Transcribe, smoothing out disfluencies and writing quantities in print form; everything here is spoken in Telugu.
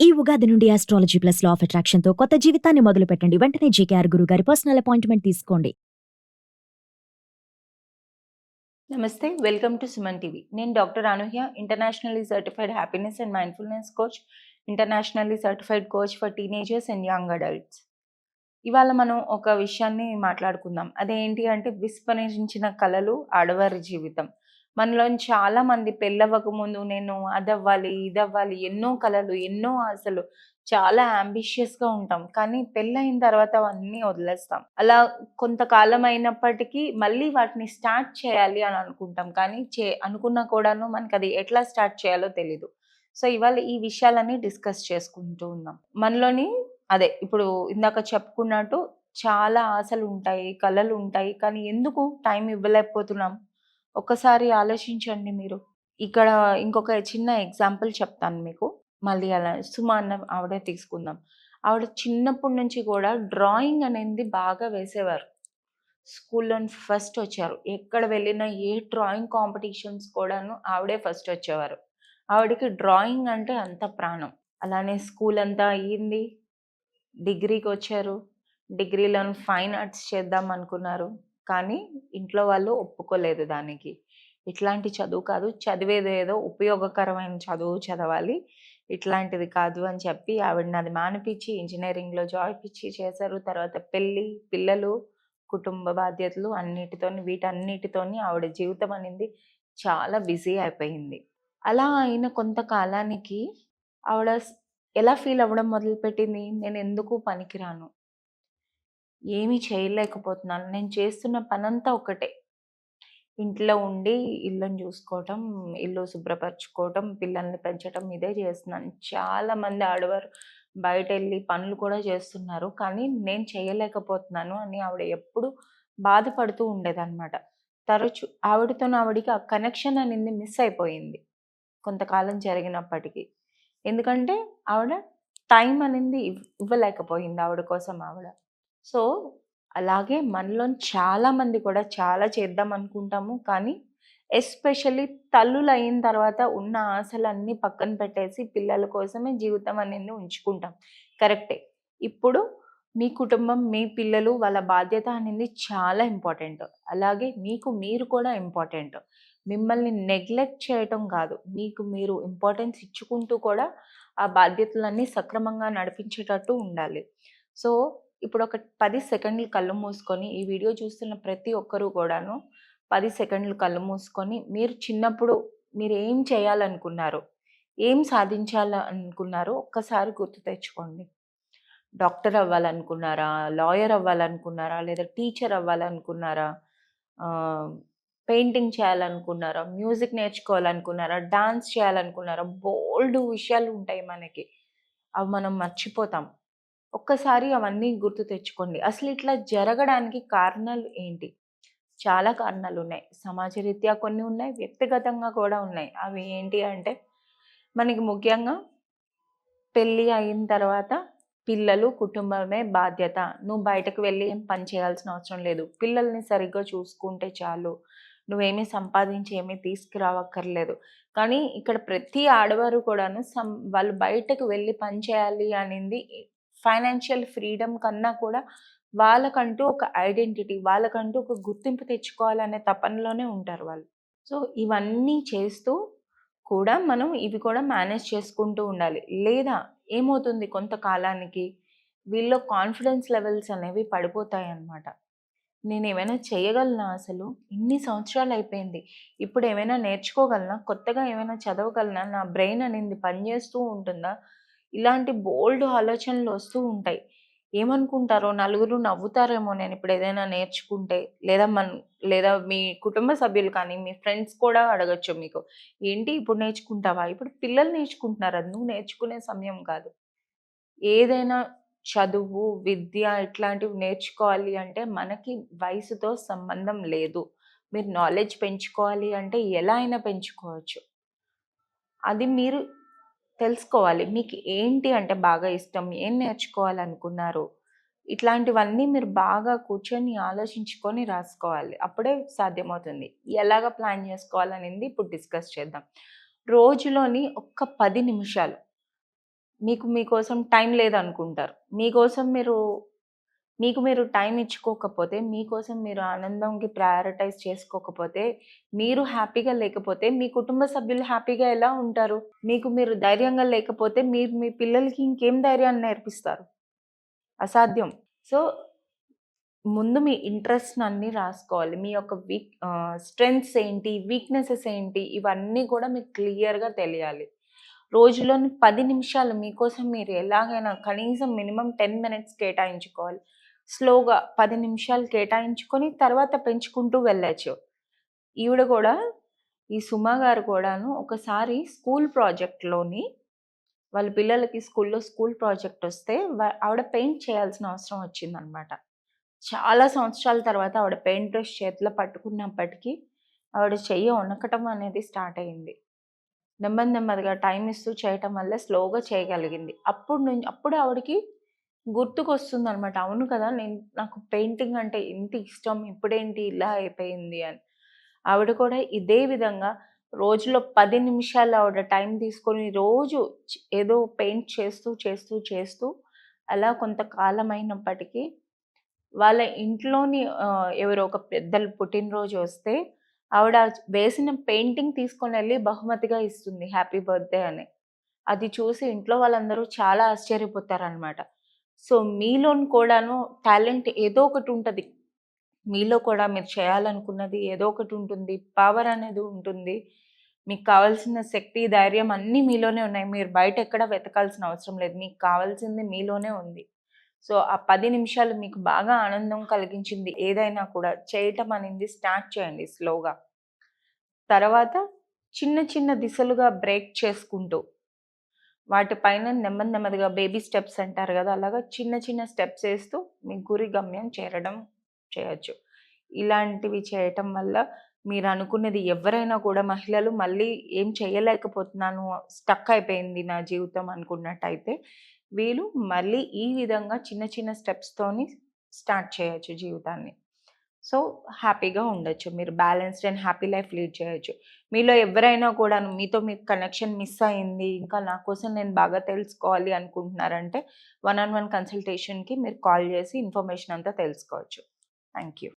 ఈ ఉగాది నుండి astrology plus law of attraction తో కొత్త జీవితాన్ని మొదలు పెట్టండి. వెంటనే జేకేఆర్ గురువు గారి పర్సనల్ అపాయింట్మెంట్ తీసుకోండి. నమస్తే, వెల్కమ్ టు సుమన్ టీవీ. నేను doctor Anuhya, internationally certified happiness and mindfulness coach, internationally certified coach for teenagers and young adults. ఇవాళ మనం ఒక విషయాన్ని మాట్లాడుకుందాం. అదేంటి అంటే విస్మరించిన కలలు ఆడవారి జీవితం. మనలో చాలా మంది పెళ్ళవ్వక ముందు నేను అదవ్వాలి, ఇదవ్వాలి, ఎన్నో కలలు, ఎన్నో ఆశలు, చాలా అంబిషియస్గా ఉంటాం. కానీ పెళ్ళయిన తర్వాత అవన్నీ వదిలేస్తాం. అలా కొంతకాలం అయినప్పటికీ మళ్ళీ వాటిని స్టార్ట్ చేయాలి అని అనుకుంటాం. కానీ అనుకున్నా కూడాను మనకి అది ఎట్లా స్టార్ట్ చేయాలో తెలీదు. సో ఇవాళ ఈ విషయాలన్నీ డిస్కస్ చేసుకుంటూ ఉన్నాం. మనలోని ఇప్పుడు ఇందాక చెప్పుకున్నట్టు చాలా ఆశలు ఉంటాయి, కలలు ఉంటాయి. కానీ ఎందుకు టైం ఇవ్వలేకపోతున్నాం? ఒక్కసారి ఆలోచించండి మీరు. ఇక్కడ ఇంకొక చిన్న ఎగ్జాంపుల్ చెప్తాను మీకు. మళ్ళీ అలా సుమ అన్న ఆవిడే తీసుకుందాం. ఆవిడ చిన్నప్పటి నుంచి కూడా డ్రాయింగ్ అనేది బాగా వేసేవారు. స్కూల్లో ఫస్ట్ వచ్చారు. ఎక్కడ వెళ్ళినా ఏ డ్రాయింగ్ కాంపిటీషన్స్ కూడాను ఆవిడే ఫస్ట్ వచ్చేవారు. ఆవిడకి డ్రాయింగ్ అంటే అంత ప్రాణం. అలానే స్కూల్ అంతా అయ్యింది. డిగ్రీకి వచ్చారు. డిగ్రీలో ఫైన్ ఆర్ట్స్ చేద్దాం అనుకున్నారు. కానీ ఇంట్లో వాళ్ళు ఒప్పుకోలేదు దానికి. ఇట్లాంటి చదువు కాదు, చదివేదేదో ఉపయోగకరమైన చదువు చదవాలి, ఇట్లాంటిది కాదు అని చెప్పి ఆవిడని అది మానిపించి ఇంజనీరింగ్లో జాబ్ ఇచ్చి చేశారు. తర్వాత పెళ్ళి, పిల్లలు, కుటుంబ బాధ్యతలు వీటన్నిటితోని ఆవిడ జీవితం అనేది చాలా బిజీ అయిపోయింది. అలా అయిన కొంతకాలానికి ఆవిడ ఎలా ఫీల్ అవ్వడం మొదలుపెట్టింది? నేను ఎందుకు పనికిరాను, ఏమీ చేయలేకపోతున్నాను, నేను చేస్తున్న పనంతా ఒకటే, ఇంట్లో ఉండి ఇల్లుని చూసుకోవటం, ఇల్లు శుభ్రపరచుకోవటం, పిల్లల్ని పెంచటం, ఇదే చేస్తున్నాను. చాలామంది ఆడవారు బయటెళ్ళి పనులు కూడా చేస్తున్నారు. కానీ నేను చేయలేకపోతున్నాను అని ఆవిడ ఎప్పుడు బాధపడుతూ ఉండేదన్నమాట. తరచు ఆవిడకి ఆ కనెక్షన్ అనేది మిస్ అయిపోయింది కొంతకాలం జరిగినప్పటికీ. ఎందుకంటే ఆవిడ టైం అనేది ఇవ్వలేకపోయింది ఆవిడ కోసం ఆవిడ. సో అలాగే మనలో చాలామంది కూడా చాలా చేద్దాం అనుకుంటాము. కానీ ఎస్పెషల్లీ తల్లులు అయిన తర్వాత ఉన్న ఆశలన్నీ పక్కన పెట్టేసి పిల్లల కోసమే జీవితం అనేది ఉంచుకుంటాం. కరెక్టే. ఇప్పుడు మీ కుటుంబం, మీ పిల్లలు, వాళ్ళ బాధ్యత అనేది చాలా ఇంపార్టెంట్. అలాగే మీకు మీరు కూడా ఇంపార్టెంట్. మిమ్మల్ని నెగ్లెక్ట్ చేయటం కాదు, మీకు మీరు ఇంపార్టెన్స్ ఇచ్చుకుంటూ కూడా ఆ బాధ్యతలన్నీ సక్రమంగా నడిపించేటట్టు ఉండాలి. సో ఇప్పుడు ఒక 10 సెకండ్లు కళ్ళు మూసుకొని, ఈ వీడియో చూస్తున్న ప్రతి ఒక్కరూ కూడాను 10 సెకండ్లు కళ్ళు మూసుకొని, మీరు చిన్నప్పుడు మీరు ఏం చేయాలనుకున్నారు, ఏం సాధించాలనుకున్నారో ఒక్కసారి గుర్తు తెచ్చుకోండి. డాక్టర్ అవ్వాలనుకున్నారా, లాయర్ అవ్వాలనుకున్నారా, లేదా టీచర్ అవ్వాలనుకున్నారా, పెయింటింగ్ చేయాలనుకున్నారా, మ్యూజిక్ నేర్చుకోవాలనుకున్నారా, డాన్స్ చేయాలనుకున్నారా? బోల్డ్ విషయాలు ఉంటాయి మనకి, అవి మనం మర్చిపోతాం. ఒక్కసారి అవన్నీ గుర్తు తెచ్చుకోండి. అసలు ఇట్లా జరగడానికి కారణాలు ఏంటి? చాలా కారణాలు ఉన్నాయి. సమాజరీత్యా కొన్ని ఉన్నాయి, వ్యక్తిగతంగా కూడా ఉన్నాయి. అవి ఏంటి అంటే మనకి ముఖ్యంగా పెళ్ళి అయిన తర్వాత పిల్లలు, కుటుంబమే బాధ్యత. నువ్వు బయటకు వెళ్ళి ఏం పని చేయాల్సిన అవసరం లేదు. పిల్లల్ని సరిగ్గా చూసుకుంటే చాలు. నువ్వేమీ సంపాదించి ఏమీ తీసుకురావక్కర్లేదు. కానీ ఇక్కడ ప్రతి ఆడవారు కూడాను వాళ్ళు బయటకు వెళ్ళి పని చేయాలి అనేది ఫైనాన్షియల్ ఫ్రీడమ్ కన్నా కూడా వాళ్ళకంటూ ఒక ఐడెంటిటీ, వాళ్ళకంటూ ఒక గుర్తింపు తెచ్చుకోవాలనే తపనలోనే ఉంటారు వాళ్ళు. సో ఇవన్నీ చేస్తూ కూడా మనం ఇవి కూడా మేనేజ్ చేసుకుంటూ ఉండాలి. లేదా ఏమవుతుంది, కొంతకాలానికి వీళ్ళలో కాన్ఫిడెన్స్ లెవెల్స్ అనేవి పడిపోతాయి అన్నమాట. నేను ఏమైనా చేయగలనా, అసలు ఇన్ని సంవత్సరాలు అయిపోయింది, ఇప్పుడు ఏమైనా నేర్చుకోగలనా, కొత్తగా ఏమైనా చదవగలనా, నా బ్రెయిన్ అనేది పనిచేస్తూ ఉంటుందా, ఇలాంటి బోల్డ్ ఆలోచనలు వస్తూ ఉంటాయి. ఏమనుకుంటారో, నలుగురు నవ్వుతారేమో నేను ఇప్పుడు ఏదైనా నేర్చుకుంటే, లేదా మీ కుటుంబ సభ్యులు కానీ మీ ఫ్రెండ్స్ కూడా అడగచ్చు మీకు, ఏంటి ఇప్పుడు నేర్చుకుంటావా? ఇప్పుడు పిల్లలు నేర్చుకుంటున్నారు, అది నువ్వు నేర్చుకునే సమయం కాదు. ఏదైనా చదువు, విద్య ఇట్లాంటివి నేర్చుకోవాలి అంటే మనకి వయసుతో సంబంధం లేదు. మీరు నాలెడ్జ్ పెంచుకోవాలి అంటే ఎలా అయినా పెంచుకోవచ్చు. అది మీరు తెలుసుకోవాలి. మీకు ఏంటి అంటే బాగా ఇష్టం, ఏం నేర్చుకోవాలనుకున్నారు, ఇట్లాంటివన్నీ మీరు బాగా కూర్చొని ఆలోచించుకొని రాసుకోవాలి. అప్పుడే సాధ్యమవుతుంది. ఎలాగ ప్లాన్ చేసుకోవాలనేది ఇప్పుడు డిస్కస్ చేద్దాం. రోజులోని ఒక్క 10 నిమిషాలు మీకోసం టైం లేదనుకుంటారు. మీకు మీరు టైం ఇచ్చుకోకపోతే, మీకోసం మీరు ఆనందంకి ప్రయారిటైజ్ చేసుకోకపోతే, మీరు హ్యాపీగా లేకపోతే, మీ కుటుంబ సభ్యులు హ్యాపీగా ఎలా ఉంటారు? మీకు మీరు ధైర్యంగా లేకపోతే, మీరు మీ పిల్లలకి ఇంకేం ధైర్యాన్ని నేర్పిస్తారు? అసాధ్యం. సో, ముందు మీ ఇంట్రెస్ట్‌నన్నీ రాసుకోవాలి. మీ యొక్క స్ట్రెంగ్త్స్ ఏంటి? వీక్‌నెసెస్ ఏంటి? ఇవన్నీ కూడా మీకు క్లియర్‌గా తెలియాలి. రోజులోని 10 నిమిషాలు మీకోసం మీరు ఎలాగైనా కనీసం మినిమమ్ 10 మినిట్స్ కేటాయించుకోవాలి. స్లోగా 10 నిమిషాలు కేటాయించుకొని తర్వాత పెంచుకుంటూ వెళ్ళొచ్చు. ఈవిడ కూడా ఈ సుమ గారు కూడాను ఒకసారి స్కూల్ ప్రాజెక్ట్‌లోని వాళ్ళ పిల్లలకి స్కూల్ ప్రాజెక్ట్ వస్తే ఆవిడ పెయింట్ చేయాల్సిన అవసరం వచ్చిందనమాట. చాలా సంవత్సరాల తర్వాత ఆవిడ పెయింట్ బ్రష్ చేతిలో పట్టుకున్నప్పటికీ ఆవిడ చెయ్యి వణకటం అనేది స్టార్ట్ అయింది. నెమ్మదిగా టైం ఇస్తూ చేయటం వల్ల స్లోగా చేయగలిగింది. అప్పుడు ఆవిడకి గుర్తుకొస్తుందనమాట. అవును కదా! నాకు పెయింటింగ్ అంటే ఇంత ఇష్టం. ఇప్పుడేంటి ఇలా అయిపోయింది అని. ఆవిడ కూడా ఇదే విధంగా రోజులో 10 నిమిషాలు ఆవిడ టైం తీసుకొని రోజు ఏదో పెయింట్ చేస్తూ అలా కొంతకాలం అయినప్పటికీ వాళ్ళ ఇంట్లోని ఎవరో ఒక పెద్దలు పుట్టినరోజు వస్తే ఆవిడ వేసిన పెయింటింగ్ తీసుకొనెళ్ళి బహుమతిగా ఇస్తుంది హ్యాపీ బర్త్‌డే అని. అది చూసి ఇంట్లో వాళ్ళందరూ చాలా ఆశ్చర్యపోతారనమాట. సో, మీలోని కూడాను టాలెంట్ ఏదో ఒకటి ఉంటది. మీలో కూడా మీరు చేయాలనుకున్నది ఏదో ఒకటి ఉంటుంది. పవర్ అనేది ఉంటుంది. మీకు కావాల్సిన శక్తి, ధైర్యం అన్నీ మీలోనే ఉన్నాయి. మీరు బయట ఎక్కడ వెతకాల్సిన అవసరం లేదు. మీకు కావాల్సింది మీలోనే ఉంది. సో, ఆ 10 నిమిషాలు మీకు బాగా ఆనందం కలిగించింది ఏదైనా కూడా చేయటం అనేది స్టార్ట్ చేయండి స్లోగా. తర్వాత చిన్న దిశలుగా బ్రేక్ చేసుకుంటూ వాటిపైన నెమ్మదిగా బేబీ స్టెప్స్ అంటారు కదా! అలాగా చిన్న స్టెప్స్ ఏస్తూ మీ గురి గమ్యం చేయొచ్చు. ఇలాంటివి చేయటం వల్ల మీరు అనుకున్నది ఎవరైనా కూడా మహిళలు మళ్ళీ ఏం చేయలేకపోతున్నాను, స్టక్ అయిపోయింది నా జీవితం అనుకున్నట్టయితే వీళ్ళు మళ్ళీ ఈ విధంగా చిన్న స్టెప్స్‌తోని స్టార్ట్ చేయొచ్చు జీవితాన్ని. సో, హ్యాపీగా ఉండొచ్చు. మీరు balanced and happy life lead చేయొచ్చు. మీలో ఎవరైనా కూడాను మీతో మీకు కనెక్షన్ మిస్ అయింది, ఇంకా నా కోసం నేను బాగా తెలుసుకోవాలి అనుకుంటున్నారంటే 1-on-1 కన్సల్టేషన్‌కి మీరు కాల్ చేసి ఇన్ఫర్మేషన్ అంతా తెలుసుకోవచ్చు. Thank you.